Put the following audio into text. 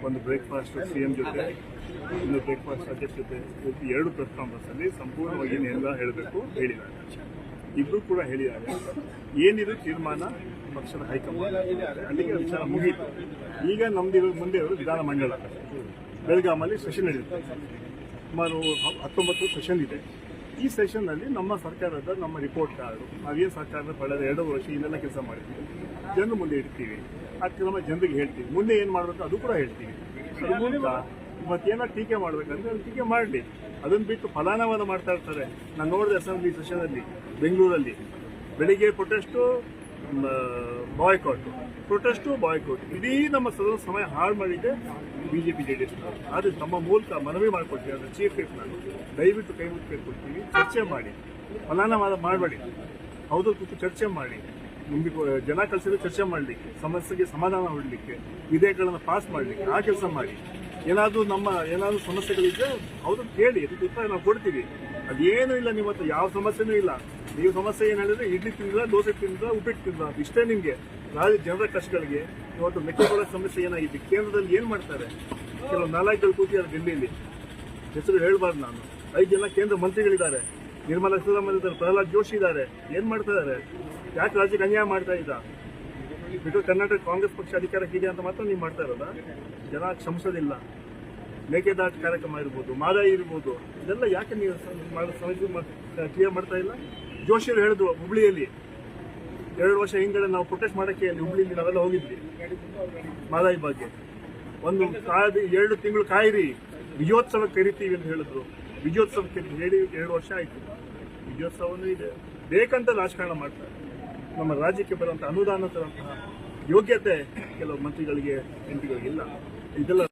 ಒಂದು breakfast CM ಜೊತೆ, ಒಂದು ಬ್ರೇಕ್ಫಾಸ್ಟ್ ಅಧ್ಯಕ್ಷತೆ, 2 ಪ್ರೆಸ್ ಕಾನ್ಫರೆನ್ಸಲ್ಲಿ ಸಂಪೂರ್ಣವಾಗಿ ಏನೆಲ್ಲ ಹೇಳಬೇಕು ಹೇಳಿದ್ದಾರೆ. ಇಬ್ಬರು ಕೂಡ ಹೇಳಿದ್ದಾರೆ. ಏನಿದು ತೀರ್ಮಾನ ಪಕ್ಷದ ಹೈಕಮಾಂಡ್, ಅಲ್ಲಿಗೆ ವಿಚಾರ ಮುಗಿಯಿತು. ಈಗ ನಮ್ದು ಮುಂದೆ ವಿಧಾನಮಂಡಲ ಬೆಳಗಾಮಲ್ಲಿ ಸೆಷನ್ ನಡೆಯುತ್ತೆ. ಸುಮಾರು 19 ಸೆಷನ್ ಇದೆ. ಈ ಸೆಷನ್ನಲ್ಲಿ ನಮ್ಮ ಸರ್ಕಾರದ ನಮ್ಮ ರಿಪೋರ್ಟ್ ಕಾರ್ಡು, ನಾವೇನು ಸರ್ಕಾರದ ಕಳೆದ 2 ವರ್ಷ ಇನ್ನೆಲ್ಲ ಕೆಲಸ ಮಾಡಿದ್ದೀವಿ ಜನರ ಮುಂದೆ ಇಡ್ತೀವಿ. ಆ ಕ್ರಮ ಜನರಿಗೆ ಹೇಳ್ತೀವಿ. ಮುಂದೆ ಏನು ಮಾಡಬೇಕು ಅದು ಕೂಡ ಹೇಳ್ತೀವಿ. ಅದ್ರ ಮೂಲಕ ಮತ್ತೇನೋ ಟೀಕೆ ಮಾಡಬೇಕಂದ್ರೆ ಟೀಕೆ ಮಾಡಲಿ. ಅದನ್ನು ಬಿಟ್ಟು ಫಲಾನುವಾದ ಮಾಡ್ತಾ ಇರ್ತಾರೆ. ನಾನು ನೋಡಿದೆ ಅಸೆಂಬ್ಲಿ ಸೆಷನಲ್ಲಿ ಬೆಂಗಳೂರಲ್ಲಿ ಬೆಳಿಗ್ಗೆ ಪ್ರೊಟೆಸ್ಟು, ಬಾಯ್ಕಾಟ್ ಇಡೀ ನಮ್ಮ ಸದನ ಸಮಯ ಹಾಳು ಮಾಡಿದ್ದೆ BJP JDS. ಆದರೆ ತಮ್ಮ ಮೂಲಕ ಮನವಿ ಮಾಡಿಕೊಡ್ತೀವಿ. ಅಂದರೆ ಚೀಫ್ ವಿಪ್ ನಾನು ದಯವಿಟ್ಟು ಕೈ ಮುಟ್ಟು ಕೇಳ್ಕೊಡ್ತೀವಿ, ಚರ್ಚೆ ಮಾಡಿ, ಫಲಾನುವಾದ ಮಾಡಬೇಡಿ. ಹೌದು ಕೂತು ಚರ್ಚೆ ಮಾಡಿ, ನಿಮಗೆ ಜನ ಕಳಿಸಿದ್ರೆ ಚರ್ಚೆ ಮಾಡಲಿಕ್ಕೆ, ಸಮಸ್ಯೆಗೆ ಸಮಾಧಾನ ಹೊಡಲಿಕ್ಕೆ, ವಿಧೇಯಕಗಳನ್ನು ಪಾಸ್ ಮಾಡಲಿಕ್ಕೆ ಆ ಕೆಲಸ ಮಾಡಿ. ಏನಾದರೂ ಸಮಸ್ಯೆಗಳಿದ್ರೆ ಹೌದು ಕೇಳಿ, ಅದಕ್ಕೆ ಉತ್ತರ ನಾವು ಕೊಡ್ತೀವಿ. ಅದೇನೂ ಇಲ್ಲ, ನಿಮ್ಮ ಹತ್ರ ಯಾವ ಸಮಸ್ಯೆನೂ ಇಲ್ಲ. ನೀವು ಸಮಸ್ಯೆ ಏನು ಹೇಳಿದ್ರೆ ಇಡ್ಲಿ ತಿಂದ್ರ, ದೋಸೆ ತಿಂದ್ರ, ಉಪ್ಪಿಟ್ಟು ತಿಂದ್ರ, ಇಷ್ಟೇ ನಿಮಗೆ. ಜನರ ಕಷ್ಟಗಳಿಗೆ ಇವತ್ತು ಮೆಕ್ಕೆಜೋಳ ಸಮಸ್ಯೆ ಏನಾಗಿದೆ, ಕೇಂದ್ರದಲ್ಲಿ ಏನು ಮಾಡ್ತಾರೆ? ಕೆಲವು ನಾಲಾಯಕಗಳು ಕೂತಿದ್ದಾರೆ ಡೆಲ್ಲಿಯಲ್ಲಿ, ಹೆಸರು ಹೇಳಬಾರ್ದು ನಾನು. 5 ಜನ ಕೇಂದ್ರ ಮಂತ್ರಿಗಳಿದ್ದಾರೆ. ನಿರ್ಮಲಾ ಸೀತಾರಾಮನ್ ಇದ್ದಾರೆ, ಪ್ರಹ್ಲಾದ್ ಜೋಶಿ ಇದ್ದಾರೆ. ಏನು ಮಾಡ್ತಾ ಇದ್ದಾರೆ? ಯಾಕೆ ರಾಜ್ಯಕ್ಕೆ ಅನ್ಯಾಯ ಮಾಡ್ತಾ ಇದ್ದ? ಬಿಟ್ಟು ಕರ್ನಾಟಕ ಕಾಂಗ್ರೆಸ್ ಪಕ್ಷ ಅಧಿಕಾರಕ್ಕಿದೆ ಅಂತ ಮಾತ್ರ ನೀವು ಮಾಡ್ತಾ ಇರೋದ? ಜನ ಕ್ಷಮಿಸೋದಿಲ್ಲ. ಮೇಕೆದಾಟು ಕಾರ್ಯಕ್ರಮ ಇರ್ಬೋದು, ಮಾದಾಯಿ ಇರ್ಬೋದು, ಇದೆಲ್ಲ ಯಾಕೆ ನೀವು ಕ್ಲಿಯರ್ ಮಾಡ್ತಾ ಇಲ್ಲ? ಜೋಶಿಯವರು ಹೇಳಿದ್ರು ಹುಬ್ಳಿಯಲ್ಲಿ 2 ವರ್ಷ ಹಿಂದೆ ನಾವು ಪ್ರೊಟೆಸ್ಟ್ ಮಾಡೋಕ್ಕೆ ಅಲ್ಲಿ ಹುಬ್ಳಿಯಲ್ಲಿ ನಾವೆಲ್ಲ ಹೋಗಿದ್ವಿ ಮಾದಾಯಿ ಬಗ್ಗೆ. 2 ತಿಂಗಳು ಕಾಯಿರಿ, ವಿಜಯೋತ್ಸವಕ್ಕೆ ಕರಿತೀವಿ ಅಂತ ಹೇಳಿದ್ರು. ವಿಜಯೋತ್ಸವಕ್ಕೆ ಹೇಳಿ 2 ವರ್ಷ ಆಯಿತು. ವಿಜಯೋತ್ಸವನೂ ಇದೆ. ಬೇಕಂತ ರಾಜಕಾರಣ ಮಾಡ್ತಾರೆ. ನಮ್ಮ ರಾಜ್ಯಕ್ಕೆ ಬರುವಂಥ ಅನುದಾನ ತರುವಂತಹ ಯೋಗ್ಯತೆ ಕೆಲವು ಮಂತ್ರಿಗಳಿಗೆ, MP ಗಳಿಗಿಲ್ಲ. ಇದೆಲ್ಲ